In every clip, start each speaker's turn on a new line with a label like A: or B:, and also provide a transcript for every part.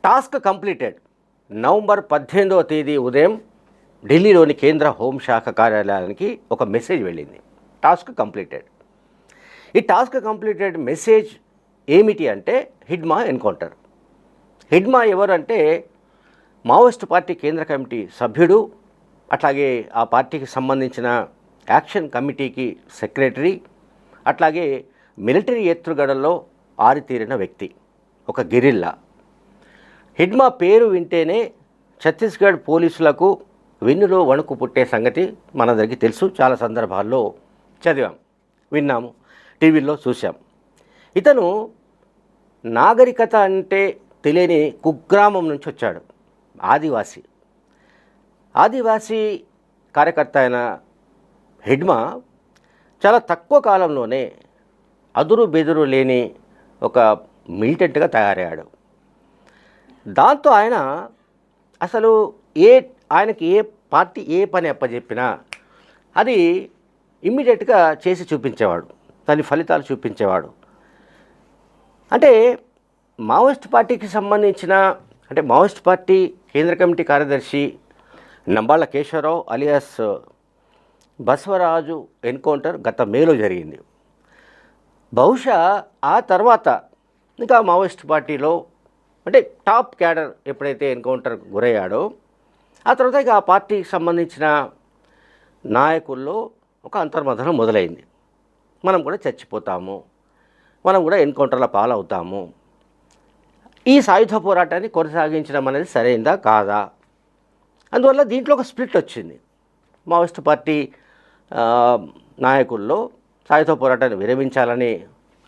A: Task completed. November 18వ తేదీ ఉదయం ఢిల్లీలోని కేంద్ర హోంశాఖ కార్యాలయానికి ఒక మెసేజ్ వెళ్ళింది. Task completed. ఈ టాస్క్ కంప్లీటెడ్ మెసేజ్ ఏమిటి అంటే హిడ్మా ఎన్కౌంటర్. హిడ్మా ఎవరు అంటే మావోయిస్ట్ పార్టీ కేంద్ర కమిటీ సభ్యుడు, అట్లాగే ఆ పార్టీకి సంబంధించిన యాక్షన్ కమిటీకి సెక్రటరీ, అట్లాగే మిలిటరీ ఎత్తుగడల్లో ఆరితేరిన వ్యక్తి, ఒక గెరిల్లా. హిడ్మా పేరు వింటేనే ఛత్తీస్గఢ్ పోలీసులకు వెన్నులో వణుకు పుట్టే సంగతి మనందరికీ తెలుసు. చాలా సందర్భాల్లో చదివాం, విన్నాము, టీవీల్లో చూసాం. ఇతను నాగరికత అంటే తెలియని కుగ్రామం నుంచి వచ్చాడు. ఆదివాసీ కార్యకర్త అయిన హిడ్మా చాలా తక్కువ కాలంలోనే అదురు బెదురు లేని ఒక మిలిటెంట్గా తయారయ్యాడు. దాంతో ఆయన అసలు ఆయనకి ఏ పార్టీ ఏ పని అప్పచెప్పినా అది ఇమ్మీడియట్గా చేసి చూపించేవాడు, దాని ఫలితాలు చూపించేవాడు. అంటే మావోయిస్ట్ పార్టీకి సంబంధించిన మావోయిస్ట్ పార్టీ కేంద్ర కమిటీ కార్యదర్శి నంబాళ్ళ కేశవరావు అలియాస్ బసవరాజు ఎన్కౌంటర్ గత మేలో జరిగింది. బహుశా ఆ తర్వాత ఇంకా మావోయిస్ట్ పార్టీలో టాప్ క్యాడర్ ఎప్పుడైతే ఎన్కౌంటర్ గురయ్యాడో ఆ తర్వాత ఇక ఆ పార్టీకి సంబంధించిన నాయకుల్లో ఒక అంతర్మథనం మొదలైంది. మనం కూడా చచ్చిపోతాము, మనం కూడా ఎన్కౌంటర్ల పాలవుతాము, ఈ సాయుధ పోరాటాన్ని కొనసాగించడం అనేది సరైందా కాదా. అందువల్ల దీంట్లో ఒక స్ప్లిట్ వచ్చింది. మావోయిస్ట్ పార్టీ నాయకుల్లో సాయుధ పోరాటాన్ని విరమించాలని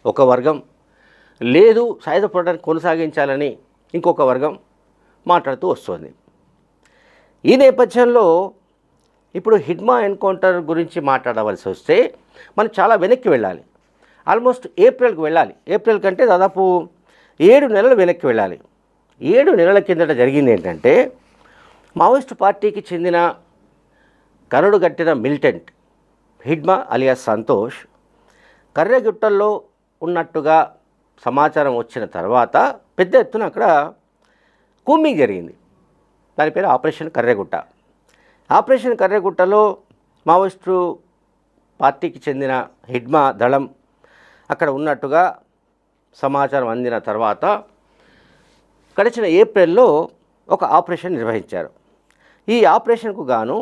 A: ఒక వర్గం, లేదు సాయుధ పోరాటాన్ని కొనసాగించాలని ఇంకొక వర్గం మాట్లాడుతూ వస్తుంది. ఈ నేపథ్యంలో ఇప్పుడు హిడ్మా ఎన్కౌంటర్ గురించి మాట్లాడవలసి వస్తే మనం చాలా వెనక్కి వెళ్ళాలి. ఆల్మోస్ట్ ఏప్రిల్కి వెళ్ళాలి. ఏప్రిల్ కంటే దాదాపు 7 నెలలు వెనక్కి వెళ్ళాలి. 7 నెలల కిందట జరిగింది ఏంటంటే, మావోయిస్ట్ పార్టీకి చెందిన కరడుగట్టిన మిలిటెంట్ హిడ్మా అలియాస్ సంతోష్ కర్రెగుట్టల్లో ఉన్నట్టుగా సమాచారం వచ్చిన తర్వాత పెద్ద ఎత్తున అక్కడ కూంబింగ్ జరిగింది. దాని పేరు ఆపరేషన్ కర్రెగుట్ట. ఆపరేషన్ కర్రెగుట్టలో మావోయిస్టు పార్టీకి చెందిన హిడ్మా దళం అక్కడ ఉన్నట్టుగా సమాచారం అందిన తర్వాత గడిచిన ఏప్రిల్లో ఒక ఆపరేషన్ నిర్వహించారు. ఈ ఆపరేషన్కు గాను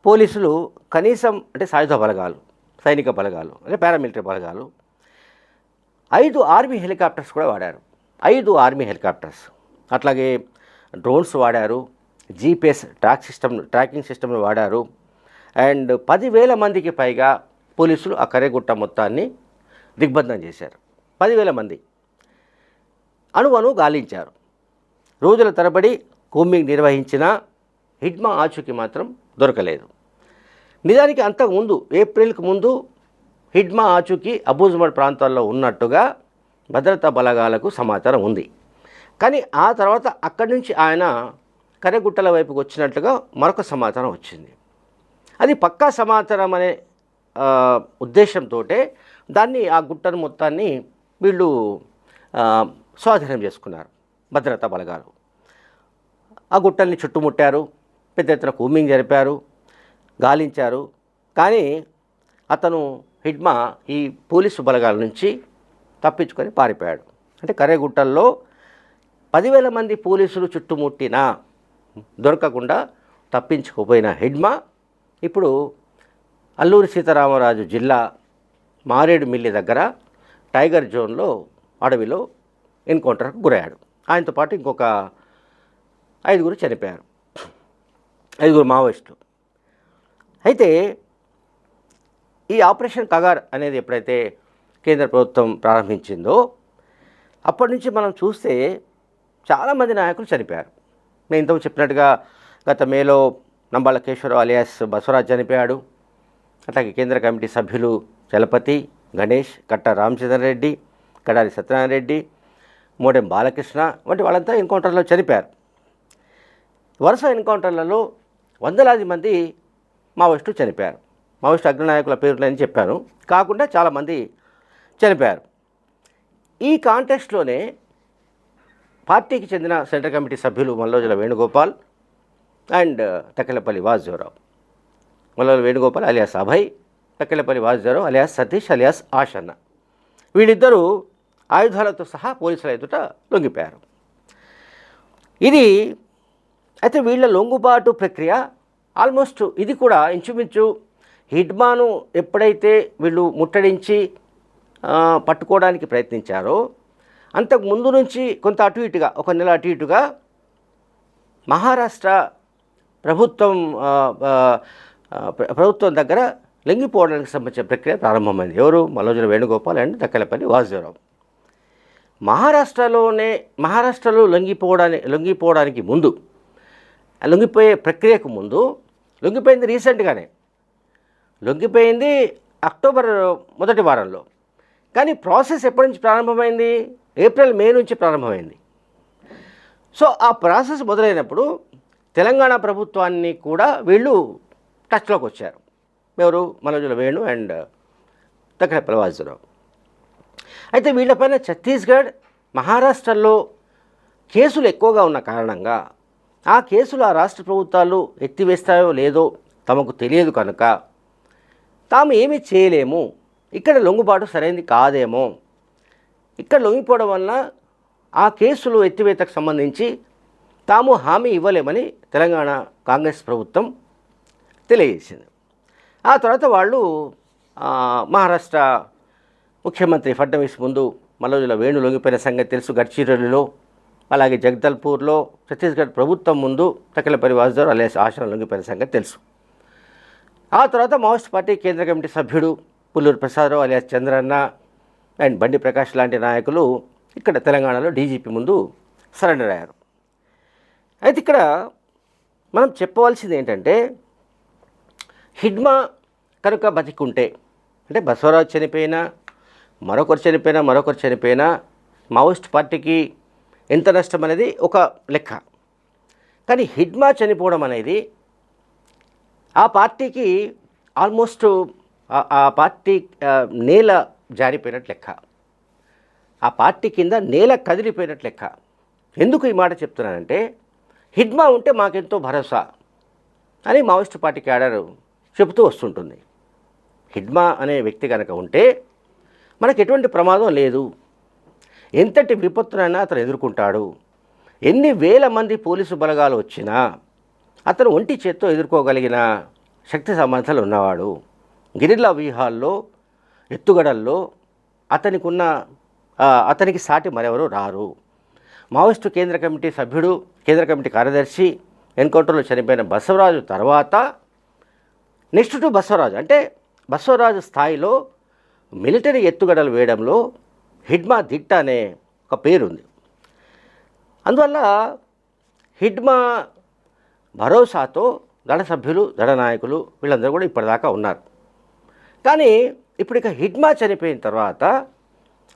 A: పోలీసులు కనీసం సాయుధ బలగాలు, సైనిక బలగాలు, పారామిలిటరీ బలగాలు 5 ఆర్మీ హెలికాప్టర్స్ కూడా వాడారు. 5 ఆర్మీ హెలికాప్టర్స్, అట్లాగే డ్రోన్స్ వాడారు, జీపీఎస్ ట్రాకింగ్ సిస్టమ్ను వాడారు. అండ్ 10,000 మందికి పైగా పోలీసులు ఆ కర్రెగుట్ట మొత్తాన్ని దిగ్బంధం చేశారు. 10,000 మంది అణువణువు గాలించారు. రోజుల తరబడి కూంబింగ్ నిర్వహించిన హిడ్మా ఆచూకీ మాత్రం దొరకలేదు. నిజానికి అంతకుముందు ఏప్రిల్కి ముందు హిడ్మా ఆచూకీ అబూజ్మడ్ ప్రాంతాల్లో ఉన్నట్టుగా భద్రతా బలగాలకు సమాచారం ఉంది. కానీ ఆ తర్వాత అక్కడి నుంచి ఆయన కర్రెగుట్టల వైపుకి వచ్చినట్లుగా మరొక సమాచారం వచ్చింది. అది పక్కా సమాచారం అనే ఉద్దేశంతో దాన్ని, ఆ గుట్టను మొత్తాన్ని వీళ్ళు స్వాధీనం చేసుకున్నారు భద్రతా బలగాలు. ఆ గుట్టల్ని చుట్టుముట్టారు, పెద్ద ఎత్తున కూంబింగ్ జరిపారు, గాలించారు. కానీ అతను హిడ్మా ఈ పోలీసు బలగాల నుంచి తప్పించుకొని పారిపోయాడు. కర్రెగుట్టల్లో 10,000 మంది పోలీసులు చుట్టుముట్టినా దొరకకుండా తప్పించుకుపోయిన హిడ్మా ఇప్పుడు అల్లూరి సీతారామరాజు జిల్లా మారేడుమిల్లి దగ్గర టైగర్ జోన్లో అడవిలో ఎన్కౌంటర్కు గురయ్యాడు. ఆయనతో పాటు ఇంకొక 5 చనిపోయారు, 5 మావోయిస్టులు. అయితే ఈ ఆపరేషన్ కగార్ అనేది ఎప్పుడైతే కేంద్ర ప్రభుత్వం ప్రారంభించిందో అప్పటి నుంచి మనం చూస్తే చాలామంది నాయకులు చనిపోయారు. నేను ఇంతకు చెప్పినట్టుగా గత మేలో నంబాళ్ళ కేశవరావు అలియాస్ బసవరాజ్ చనిపోయాడు. అట్లాగే కేంద్ర కమిటీ సభ్యులు చలపతి, గణేష్, కట్ట రామచంద్ర రెడ్డి, కడారి సత్యనారాయణ రెడ్డి, మోడెం బాలకృష్ణ వంటి వాళ్ళంతా ఎన్కౌంటర్లో చనిపోయారు. వరుస ఎన్కౌంటర్లలో వందలాది మంది మావోయిస్టులు చనిపోయారు. మావోయిస్టు అగ్రనాయకుల పేర్లని చెప్పాను, కాకుండా చాలామంది చనిపోయారు. ఈ కాంటెక్స్ట్లోనే పార్టీకి చెందిన సెంట్రల్ కమిటీ సభ్యులు Mallojula Venugopal and Takkellapalli Vasudevarao. Mallojula Venugopal alias Abhay, Takkellapalli Vasudevarao alias Satish alias Ashanna. వీళ్ళిద్దరూ ఆయుధాలతో సహా పోలీసుల ఎదుట లొంగిపోయారు. ఇది అయితే వీళ్ళ లొంగుబాటు ప్రక్రియ ఆల్మోస్ట్ ఇది కూడా ఇంచుమించు హిడ్మాను ఎప్పుడైతే వీళ్ళు ముట్టడించి పట్టుకోవడానికి ప్రయత్నించారో అంతకు ముందు నుంచి కొంత అటు ఇటుగా, ఒక నెల అటు ఇటుగా మహారాష్ట్ర ప్రభుత్వం దగ్గర లొంగిపోవడానికి సంబంధించిన ప్రక్రియ ప్రారంభమైంది. ఎవరు? మల్లోజుల వేణుగోపాల్ అండ్ తక్కెలపల్లి వాసుదేవరావు. మహారాష్ట్రలో లొంగిపోవడానికి ముందు, లొంగిపోయే ప్రక్రియకు ముందు, లొంగిపోయింది రీసెంట్గానే, లొంగిపోయింది అక్టోబర్ మొదటి వారంలో. కానీ ప్రాసెస్ ఎప్పటి నుంచి ప్రారంభమైంది? ఏప్రిల్ మే నుంచి ప్రారంభమైంది. సో ఆ ప్రాసెస్ మొదలైనప్పుడు తెలంగాణ ప్రభుత్వాన్ని కూడా వీళ్ళు టచ్లోకి వచ్చారు. ఎవరు? మల్లోజుల వేణు అండ్ తక్కెలపల్లి వాసుదేవరావు. అయితే వీళ్ళపైన ఛత్తీస్గఢ్, మహారాష్ట్రలో కేసులు ఎక్కువగా ఉన్న కారణంగా ఆ కేసులు ఆ రాష్ట్ర ప్రభుత్వాలు ఎత్తివేస్తాయో లేదో తమకు తెలియదు కనుక తాము ఏమీ చేయలేము, ఇక్కడ లొంగుబాటు సరైనది కాదేమో, ఇక్కడ లొంగిపోవడం వల్ల ఆ కేసులు ఎత్తివేతకు సంబంధించి తాము హామీ ఇవ్వలేమని తెలంగాణ కాంగ్రెస్ ప్రభుత్వం తెలియజేసింది. ఆ తర్వాత వాళ్ళు మహారాష్ట్ర ముఖ్యమంత్రి ఫడ్నవీస్ ముందు మల్లోజుల వేణు లొంగిపోయిన సంగతి తెలుసు. గడ్చిరోలిలో, అలాగే జగదల్పూర్లో ఛత్తీస్గఢ్ ప్రభుత్వం ముందు తక్కెలపల్లి వాసుదేవరావు అలియాస్ ఆషన్న లొంగిపోయిన సంగతి తెలుసు. ఆ తర్వాత మావోయిస్ట్ పార్టీ కేంద్ర కమిటీ సభ్యుడు పుల్లూరు ప్రసాదరావు అలియాస్ చంద్రన్న అండ్ బండి ప్రకాష్ లాంటి నాయకులు ఇక్కడ తెలంగాణలో డీజీపీ ముందు సరెండర్ అయ్యారు. అయితే ఇక్కడ మనం చెప్పవలసింది ఏంటంటే, హిడ్మా కనుక బతికుంటే, అంటే బసవరాజు చనిపోయినా, మరొకరు చనిపోయినా మావోయిస్ట్ పార్టీకి ఎంత నష్టం అనేది ఒక లెక్క. కానీ హిడ్మా చనిపోవడం అనేది ఆ పార్టీకి ఆల్మోస్ట్ ఆ పార్టీ నేల జారిపోయినట్లు లెక్క, ఆ పార్టీ కింద నేల కదిలిపోయినట్లు లెక్క. ఎందుకు ఈ మాట చెప్తున్నానంటే, హిడ్మా ఉంటే మాకెంతో భరోసా అని మావోయిస్ట్ పార్టీ క్యాడర్ చెబుతూ వస్తుంటుంది. హిడ్మా అనే వ్యక్తి కనుక ఉంటే మనకు ఎటువంటి ప్రమాదం లేదు, ఎంతటి విపత్తునైనా అతను ఎదుర్కొంటాడు, ఎన్ని వేల మంది పోలీసు బలగాలు వచ్చినా అతను ఒంటి చేత్తో ఎదుర్కోగలిగిన శక్తి సామర్థ్యాలు ఉన్నవాడు. గిరిల్లా వ్యూహాల్లో, ఎత్తుగడల్లో అతనికి సాటి మరెవరు రారు. మావోయిస్టు కేంద్ర కమిటీ సభ్యుడు, కేంద్ర కమిటీ కార్యదర్శి, ఎన్కౌంటర్లో చనిపోయిన బసవరాజు తర్వాత నెక్స్ట్ టు బసవరాజు, అంటే బసవరాజు స్థాయిలో మిలిటరీ ఎత్తుగడలు వేయడంలో హిడ్మా దిట్ట అనే ఒక పేరుంది. అందువల్ల హిడ్మా భరోసాతో దళ సభ్యులు, దళ నాయకులు వీళ్ళందరూ కూడా ఇప్పటిదాకా ఉన్నారు. కానీ ఇప్పుడు ఇక హిడ్మా చనిపోయిన తర్వాత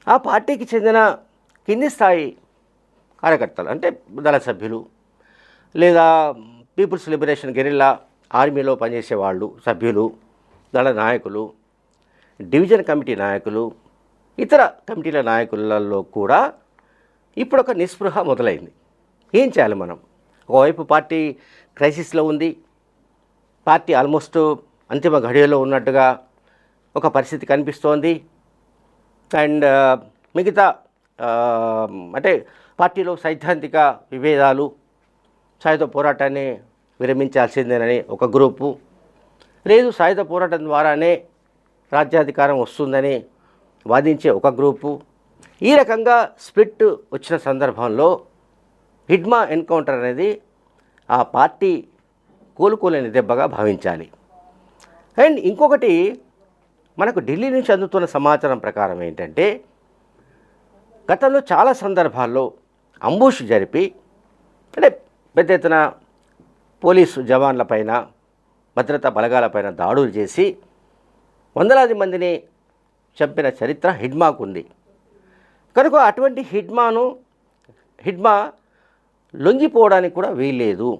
A: ఆ పార్టీకి చెందిన కింది స్థాయి కార్యకర్తలు, అంటే దళ సభ్యులు లేదా పీపుల్స్ లిబరేషన్ గెరిల్లా ఆర్మీలో పనిచేసే వాళ్ళు, సభ్యులు, దళ నాయకులు, డివిజన్ కమిటీ నాయకులు, ఇతర కమిటీల నాయకులలో కూడా ఇప్పుడు ఒక నిస్పృహ మొదలైంది. ఏం చేయాలి మనం? ఒకవైపు పార్టీ క్రైసిస్లో ఉంది, పార్టీ ఆల్మోస్ట్ అంతిమ ఘడియలో ఉన్నట్టుగా ఒక పరిస్థితి కనిపిస్తోంది. అండ్ మిగతా అంటే పార్టీలో సైద్ధాంతిక విభేదాలు, సాయుధ పోరాటాన్ని విరమించాల్సిందేనని ఒక గ్రూపు, లేదు సాయుధ పోరాటం ద్వారానే రాజ్యాధికారం వస్తుందని వాదించే ఒక గ్రూపు. ఈ రకంగా స్ప్లిట్ వచ్చిన సందర్భంలో హిడ్మా ఎన్కౌంటర్ అనేది ఆ పార్టీ కోలుకోలేని దెబ్బగా భావించాలి. అండ్ ఇంకొకటి, మనకు ఢిల్లీ నుంచి అందుతున్న సమాచారం ప్రకారం ఏంటంటే, గతంలో చాలా సందర్భాల్లో అంబుష్ జరిపి, అంటే పెద్ద ఎత్తున పోలీసు జవాన్లపైన, భద్రతా బలగాలపైన దాడులు చేసి వందలాది మందిని చంపిన చరిత్ర హిడ్మాకు ఉంది. కనుక అటువంటి హిడ్మా లొంగిపోవడానికి కూడా వీల్లేదు.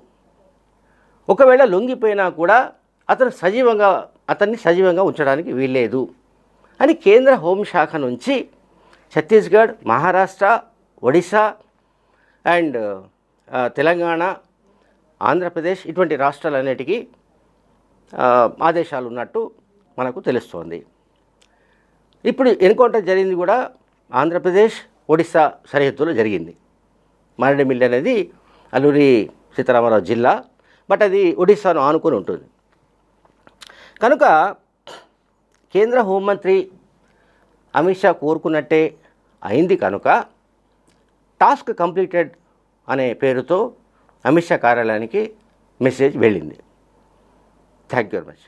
A: ఒకవేళ లొంగిపోయినా కూడా అతన్ని సజీవంగా ఉంచడానికి వీల్లేదు అని కేంద్ర హోంశాఖ నుంచి ఛత్తీస్గఢ్, మహారాష్ట్ర, ఒడిశా అండ్ తెలంగాణ, ఆంధ్రప్రదేశ్ ఇటువంటి రాష్ట్రాలన్నిటికీ ఆదేశాలు ఉన్నట్టు మనకు తెలుస్తోంది. ఇప్పుడు ఎన్కౌంటర్ జరిగింది కూడా ఆంధ్రప్రదేశ్ ఒడిశా సరిహద్దులో జరిగింది. మారేడుమిల్లి అనేది అల్లూరి సీతారామరాజు జిల్లా, బట్ అది ఒడిశాను ఆనుకొని ఉంటుంది. కనుక కేంద్ర హోంమంత్రి అమిత్ షా కోరుకున్నట్టే అయింది. కనుక టాస్క్ కంప్లీటెడ్ అనే పేరుతో అమిత్ షా కార్యాలయానికి మెసేజ్ వెళ్ళింది. Thank you very much.